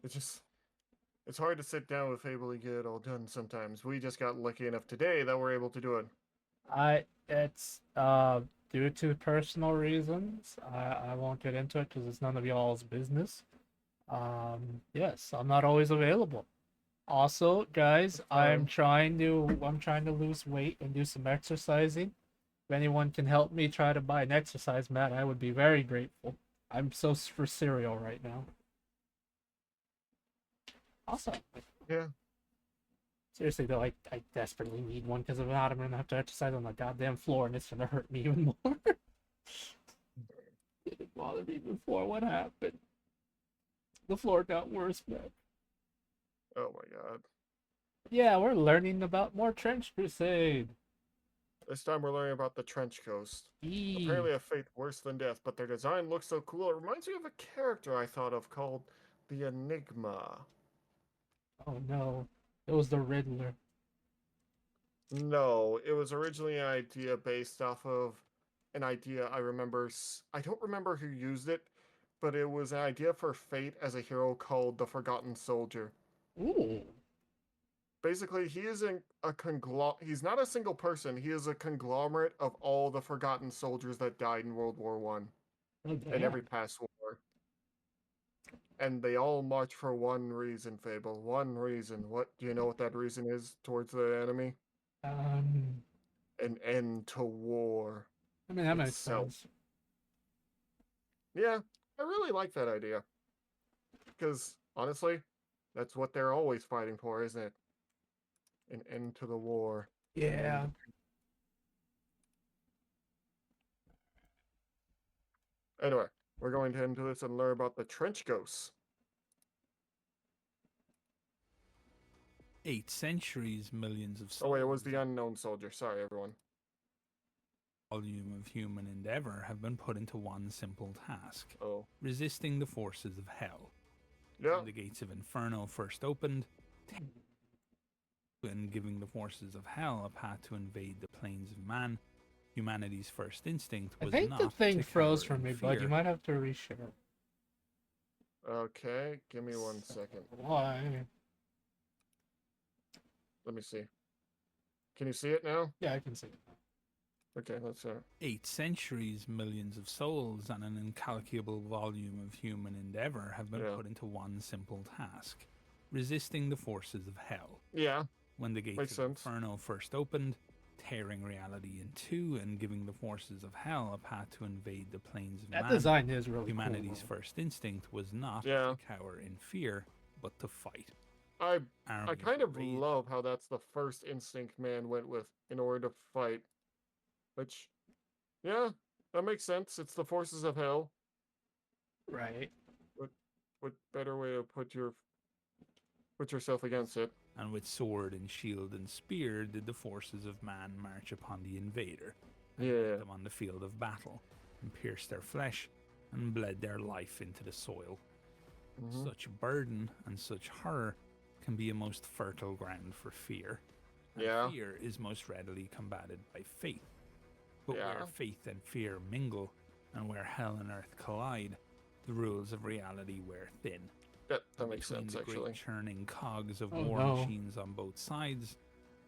It's just it's hard to sit down with Fable and get it all done sometimes. We just got lucky enough today that we're able to do it. It's due to personal reasons. I won't get into it because it's none of y'all's business. Yes, I'm not always available. Also, guys, That's fine. I'm trying to lose weight and do some exercising. If anyone can help me try to buy an exercise mat, I would be very grateful. I'm so for cereal right now. Also, Yeah. seriously though, I desperately need one because if not, I'm gonna have to exercise on the goddamn floor, and it's gonna hurt me even more. It didn't bother me before. What happened? The floor got worse, man. Oh my god. Yeah, we're learning about more Trench Crusade. This time we're learning about the Trench Coast. Eee. Apparently a fate worse than death, but their design looks so cool. It reminds me of a character I thought of called the Enigma. Oh no, it was the Riddler. No, it was originally an idea based off of an idea I remember. I don't remember who used it, but it was an idea for Fate as a hero called the Forgotten Soldier. Ooh. Basically, he is he's not a single person. He is a conglomerate of all the forgotten soldiers that died in World War One Oh and every damn. past war. And they all march for one reason, Fable. One reason. What do you know what that reason is towards the enemy? Um. An end to war I mean that makes itself. sense. Yeah, I really like that idea. Because honestly, that's what they're always fighting for, isn't it? An end to the war. An end. Yeah. Anyway, we're going to head into this and learn about the trench ghosts. 8 centuries, millions of Oh wait, it was souls, the unknown soldier. Sorry, everyone. volume of human endeavor have been put into one simple task: Oh, resisting the forces of hell. yeah. When the gates of Inferno first opened, and giving the forces of hell a path to invade the plains of man, humanity's first instinct I was think the not thing to froze cower for in me, bud. You fear. might have to reshare. Okay, give me 1 second. Why? Let me see. Can you see it now? Yeah, I can see. Okay, let's 8 centuries, millions of souls, and an incalculable volume of human endeavor have been yeah. put into one simple task: resisting the forces of hell. Yeah, When the gates makes of sense. Inferno first opened, tearing reality in two and giving the forces of hell a path to invade the plains of That man, design is really cool, humanity's though. first instinct was not to Yeah. cower in fear, but to fight. I I Armies kind were of raised. love how that's the first instinct man went with in order to fight. Which, yeah, that makes sense. It's the forces of hell. Right. What what better way to put yourself against it? And with sword and shield and spear did the forces of man march upon the invader, and meet Yeah. them on the field of battle, and pierce their flesh, and bled their life into the soil. Mm-hmm. Such burden and such horror can be a most fertile ground for fear, and Yeah. fear is most readily combated by faith. But where Yeah. faith and fear mingle, and where hell and earth collide, the rules of reality wear thin. That And makes between sense the great actually. churning cogs of Oh war no. machines on both sides,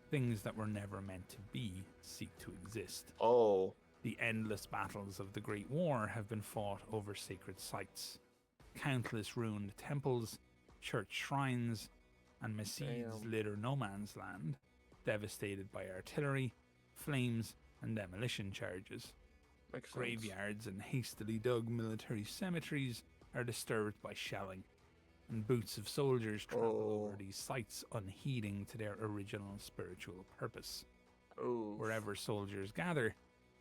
things that were never meant to be seek to exist. Oh, The endless battles of the Great War have been fought over sacred sites. Countless ruined temples, church shrines, and mesquites damn. litter no man's land, devastated by artillery, flames, and demolition charges. Makes sense. Graveyards and hastily dug military cemeteries are disturbed by shelling, and boots of soldiers trample over Oh. these sites unheeding to their original spiritual purpose. Oof. Wherever soldiers gather,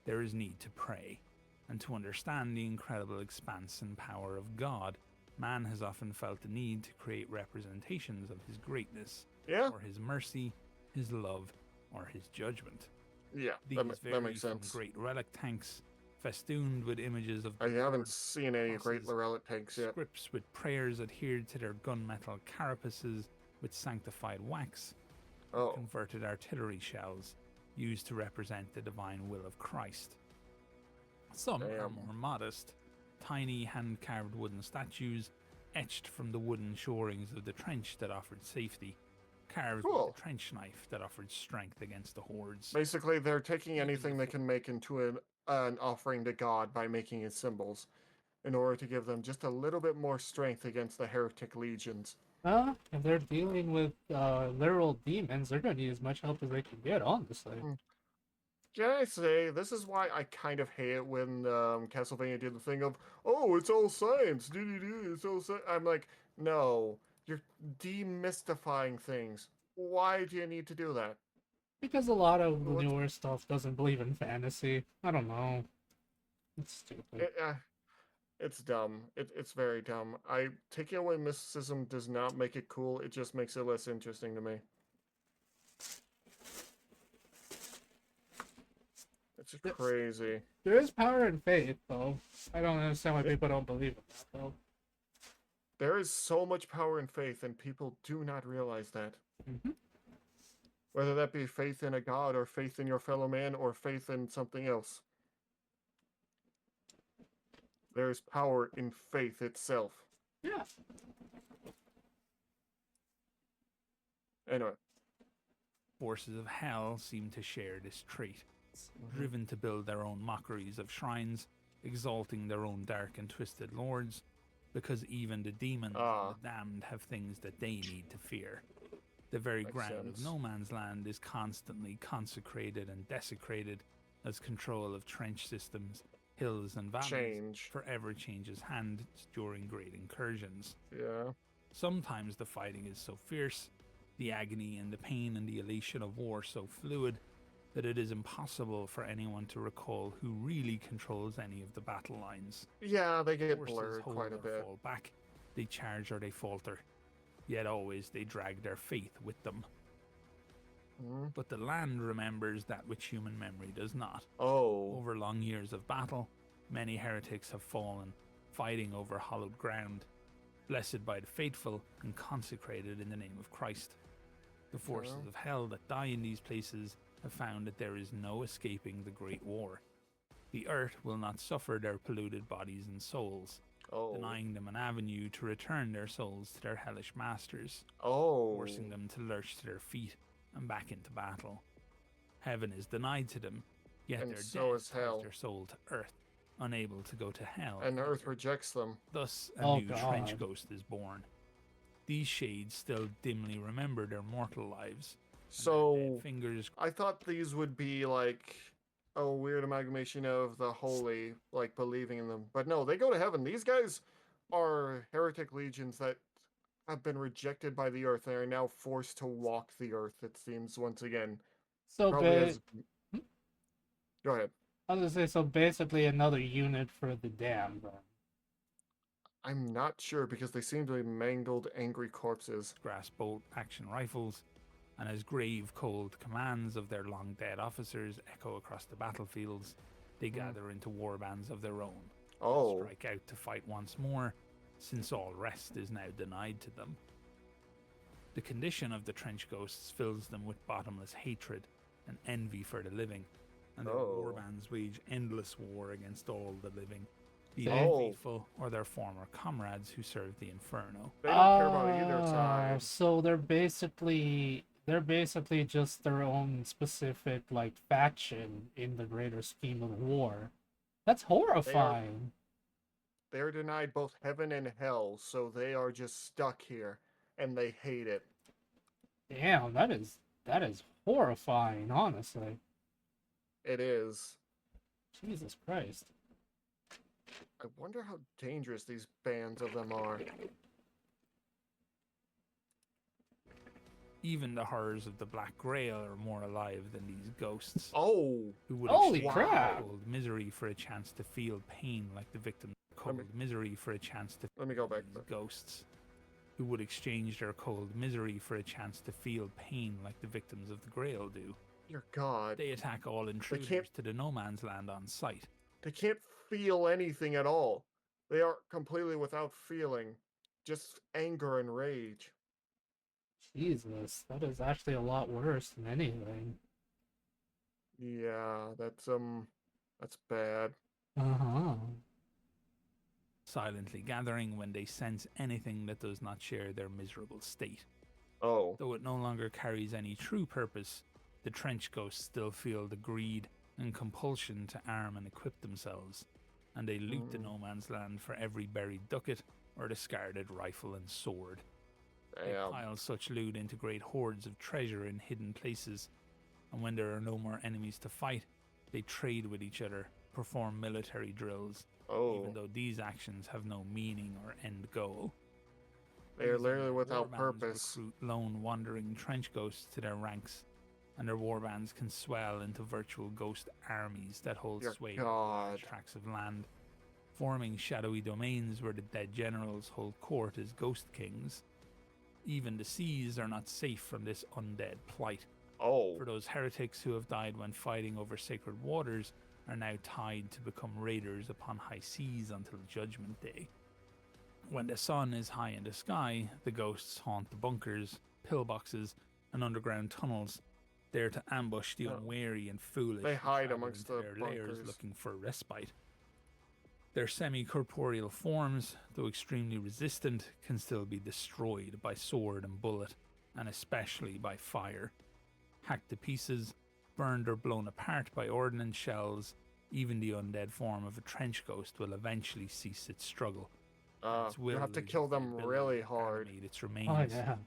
there is need to pray, and to understand the incredible expanse and power of God, man has often felt the need to create representations of his greatness, Yeah. or his mercy, his love, or his judgment. Yeah. These That vary makes from sense. great relic tanks, festooned with images of the I haven't Lord, seen any great crosses, Lorelic tanks yet. scripts with prayers adhered to their gunmetal carapaces with sanctified wax, or Oh. converted artillery shells used to represent the divine will of Christ. Some are Damn. more modest, tiny hand carved wooden statues etched from the wooden shorings of the trench that offered safety, carved with Cool. the trench knife that offered strength against the hordes. Basically, they're taking Even anything the they can make into an offering to God by making his symbols, in order to give them just a little bit more strength against the heretic legions. If they're dealing with literal demons, they're gonna need as much help as they can get, honestly. Mm. Can I say, this is why I kind of hate it when Castlevania did the thing of, oh, it's all science, it's all science. I'm like, no, you're demystifying things. Why do you need to do that? Because a lot of the What's, newer stuff doesn't believe in fantasy. I don't know. It's stupid. it's dumb. It's very dumb. Taking away mysticism does not make it cool. It just makes it less interesting to me. It's Yes. crazy. There is power in faith, though. I don't understand why people don't believe in that, though. There is so much power in faith, and people do not realize that. Mm-hmm. Whether that be faith in a god, or faith in your fellow man, or faith in something else. There is power in faith itself. Yeah. Anyway. Forces of hell seem to share this trait, driven to build their own mockeries of shrines, exalting their own dark and twisted lords, because even the demons and the damned have things that they need to fear. The very Makes ground sense. of no man's land is constantly consecrated and desecrated as control of trench systems, hills and valleys forever changes hands during great incursions. Yeah. Sometimes the fighting is so fierce, the agony and the pain and the elation of war so fluid, that it is impossible for anyone to recall who really controls any of the battle lines. Yeah, they get Forces blurred hold quite a or bit. fall back, they charge or they falter, yet always they drag their faith with them. Mm. But the land remembers that which human memory does not. Oh. Over long years of battle, many heretics have fallen, fighting over hallowed ground, blessed by the faithful and consecrated in the name of Christ. The forces of hell that die in these places have found that there is no escaping the Great War. The earth will not suffer their polluted bodies and souls, denying them an avenue to return their souls to their hellish masters, forcing them to lurch to their feet and back into battle. Heaven is denied to them, yet And their so death is ties hell. their soul to earth, unable to go to hell. And Earth rejects them. Thus, a Oh, new trench God. ghost is born. These shades still dimly remember their mortal lives. and their So, dead fingers I thought these would be like a weird amalgamation of the holy, like believing in them. But no, they go to heaven. These guys are heretic legions that have been rejected by the earth and are now forced to walk the earth, it seems, once again. So Probably as... Hmm? Go ahead. I was gonna say, so basically another unit for the damned. Then. I'm not sure because they seem to be mangled, angry corpses. grasp bolt action rifles, and as grave, cold commands of their long dead officers echo across the battlefields, they gather into warbands of their own. Strike out to fight once more, since all rest is now denied to them. The condition of the trench ghosts fills them with bottomless hatred and envy for the living, and their warbands wage endless war against all the living, be they faithful or their former comrades who served the Inferno. They don't care about either side. So they're basically just their own specific like faction in the greater scheme of the war. That's horrifying. They're denied both heaven and hell, so they are just stuck here, and they hate it. Damn, that is horrifying, honestly. It is. Jesus Christ. I wonder how dangerous these bands of them are. Even the horrors of the Black Grail are more alive than these ghosts. Oh! Who would Holy exchange crap! their cold misery for a chance to feel pain like the victims. Cold misery for a chance to. Let me go back. Ghosts, who would exchange their cold misery for a chance to feel pain like the victims of the Grail do. Dear God. They attack all intruders to the no man's land on sight. They can't feel anything at all. They are completely without feeling. Just anger and rage. Jesus, that is actually a lot worse than anything. Yeah, that's bad. Uh-huh. silently gathering when they sense anything that does not share their miserable state. Oh. Though it no longer carries any true purpose, the trench ghosts still feel the greed and compulsion to arm and equip themselves, and they loot the no man's land for every buried ducat or discarded rifle and sword. They Damn. pile such loot into great hoards of treasure in hidden places, and when there are no more enemies to fight, they trade with each other, perform military drills, Oh. even though these actions have no meaning or end goal. They are These literally elite without warbands purpose. recruit lone wandering trench ghosts to their ranks, and their warbands can swell into virtual ghost armies that hold Dear sway over God. large tracts of land, forming shadowy domains where the dead generals hold court as ghost kings. Even the seas are not safe from this undead plight, Oh. for those heretics who have died when fighting over sacred waters are now tied to become raiders upon high seas until Judgment Day. When the sun is high in the sky, the ghosts haunt the bunkers, pillboxes, and underground tunnels, there to ambush the Oh. unwary and foolish They who hide travel amongst into the their lairs bunkers. looking for respite. Their semi-corporeal forms, though extremely resistant, can still be destroyed by sword and bullet, and especially by fire. Hacked to pieces, burned or blown apart by ordnance shells, even the undead form of a trench ghost will eventually cease its struggle. Its You will have to loses kill the them ability really to hard. animate its Oh remains, yeah.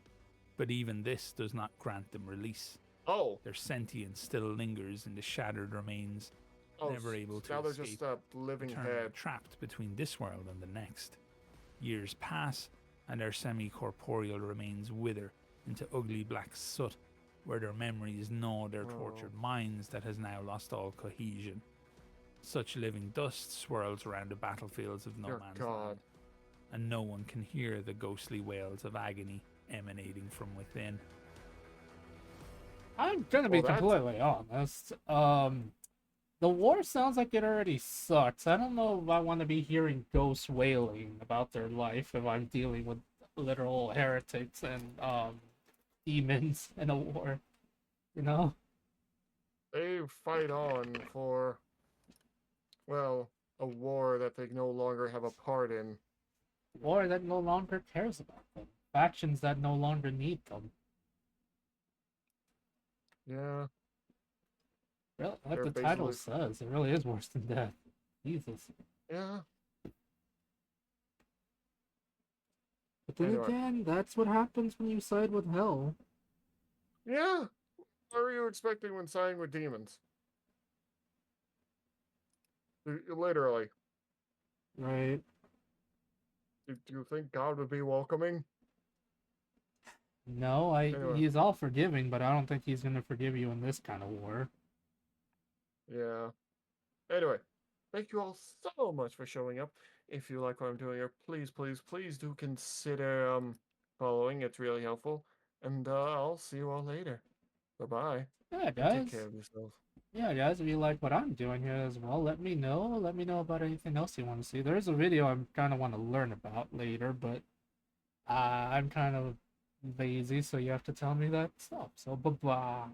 but even this does not grant them release. Oh. Their sentience still lingers in the shattered remains, Oh. never able to Now they're escape, just a living eternally head. trapped between this world and the next. Years pass, and their semi-corporeal remains wither into ugly black soot, where their memories gnaw their tortured minds that has now lost all cohesion. Such living dust swirls around the battlefields of no Dear man's God. land, and no one can hear the ghostly wails of agony emanating from within. I'm gonna be Well, that's- completely honest. The war sounds like it already sucks. I don't know if I want to be hearing ghosts wailing about their life if I'm dealing with literal heretics and demons in a war. You know? They fight on for, well, a war that they no longer have a part in. War that no longer cares about them. Factions that no longer need them. Yeah. Really, like They're the title basically- says, it really is worse than death. Jesus. Yeah. But then Anyway. again, that's what happens when you side with hell. Yeah. What were you expecting when siding with demons? Literally. Right? Do you think God would be welcoming? No, Anyway. he's all forgiving, but I don't think he's gonna forgive you in this kind of war. Yeah. Anyway, thank you all so much for showing up. If you like what I'm doing here, please, please, please do consider following. It's really helpful. And I'll see you all later. Bye-bye. Yeah, And guys. take care of yourself. Yeah, guys, if you like what I'm doing here as well, let me know. Let me know about anything else you want to see. There's a video I'm kind of want to learn about later, but I'm kind of lazy, so you have to tell me that stuff. So, bye-bye.